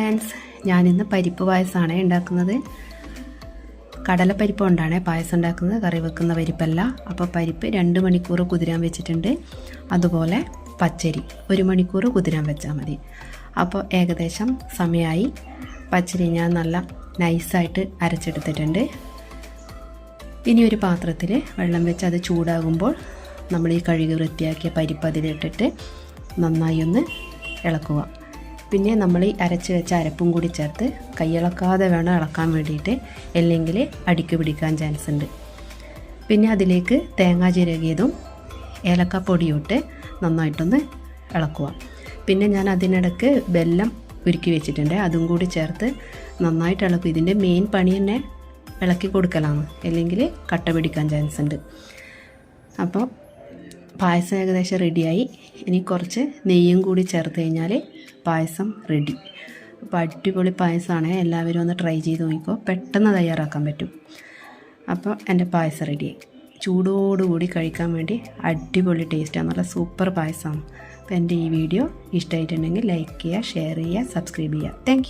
Friends, ഞാനിന്ന് പരിപ്പ് പായസമാണ് ഉണ്ടാക്കുന്നത്. കടലപ്പരിപ്പ് കൊണ്ടാണ് പായസം ഉണ്ടാക്കുന്നത്, കറി വെക്കുന്ന പരിപ്പല്ല. അപ്പോൾ പരിപ്പ് 2 മണിക്കൂർ കുതിരാൻ വെച്ചിട്ടുണ്ട്. അതുപോലെ പച്ചരി 1 മണിക്കൂർ കുതിരാൻ വെച്ചാൽ മതി. അപ്പോൾ ഏകദേശം സമയമായി. പച്ചരി ഞാൻ നല്ല നൈസായിട്ട് അരച്ചെടുത്തിട്ടുണ്ട്. ഇനി ഒരു പാത്രത്തിൽ വെള്ളം വെച്ച് അത് ചൂടാകുമ്പോൾ നമ്മൾ ഈ കഴുകി വൃത്തിയാക്കിയ പരിപ്പ് അതിലിട്ടിട്ട് നന്നായി ഒന്ന് ഇളക്കുക. പിന്നെ നമ്മൾ ഈ അരച്ച് വെച്ച അരപ്പും കൂടി ചേർത്ത് കൈയിളക്കാതെ വേണം ഇളക്കാൻ വേണ്ടിയിട്ട്, അല്ലെങ്കിൽ അടിക്ക് പിടിക്കാൻ ചാൻസ് ഉണ്ട്. പിന്നെ അതിലേക്ക് തേങ്ങ ചിരകിയതും ഏലക്കപ്പൊടിയും ഇട്ട് നന്നായിട്ടൊന്ന് ഇളക്കുക. പിന്നെ ഞാൻ അതിനിടയ്ക്ക് വെല്ലം ഉരുക്കി വെച്ചിട്ടുണ്ട്, അതും കൂടി ചേർത്ത് നന്നായിട്ട് ഇളക്കും. ഇതിൻ്റെ മെയിൻ പണി തന്നെ ഇളക്കി കൊടുക്കലാണ്, അല്ലെങ്കിൽ കട്ട പിടിക്കാൻ ചാൻസ് ഉണ്ട്. അപ്പോൾ പായസം ഏകദേശം റെഡിയായി. ഇനി കുറച്ച് നെയ്യും കൂടി ചേർത്ത് കഴിഞ്ഞാൽ പായസം റെഡി. അപ്പോൾ അടിപൊളി പായസമാണ്, എല്ലാവരും ഒന്ന് ട്രൈ ചെയ്ത് നോക്കിക്കോ, പെട്ടെന്ന് തയ്യാറാക്കാൻ പറ്റും. അപ്പോൾ എൻ്റെ പായസം റെഡിയായി. ചൂടോടുകൂടി കഴിക്കാൻ വേണ്ടി അടിപൊളി ടേസ്റ്റാണ്, നല്ല സൂപ്പർ പായസമാണ്. അപ്പോൾ എൻ്റെ ഈ വീഡിയോ ഇഷ്ടമായിട്ടുണ്ടെങ്കിൽ ലൈക്ക് ചെയ്യുക, ഷെയർ ചെയ്യുക, സബ്സ്ക്രൈബ് ചെയ്യുക. Thank you.